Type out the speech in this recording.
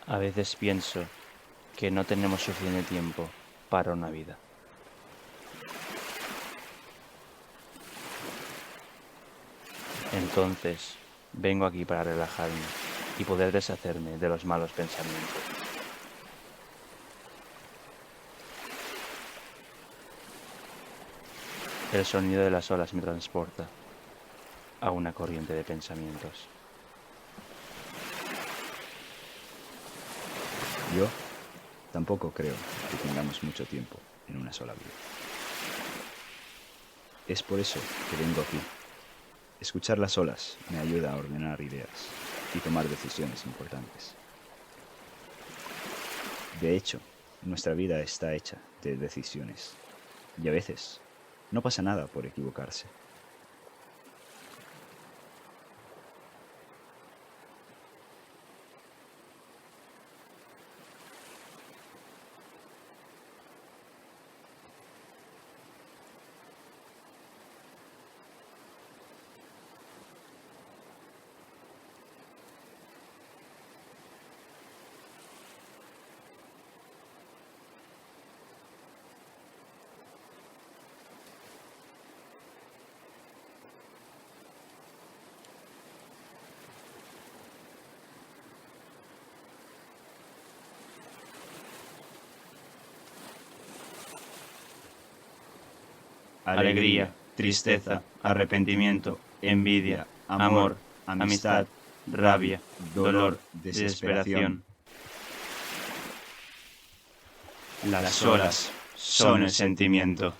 A veces pienso que no tenemos suficiente tiempo para una vida. Entonces, vengo aquí para relajarme y poder deshacerme de los malos pensamientos. El sonido de las olas me transporta a una corriente de pensamientos. Yo tampoco creo que tengamos mucho tiempo en una sola vida. Es por eso que vengo aquí. Escuchar las olas me ayuda a ordenar ideas y tomar decisiones importantes. De hecho, nuestra vida está hecha de decisiones. Y a veces no pasa nada por equivocarse. Alegría, tristeza, arrepentimiento, envidia, amor, amistad, rabia, dolor, desesperación. Las olas son el sentimiento.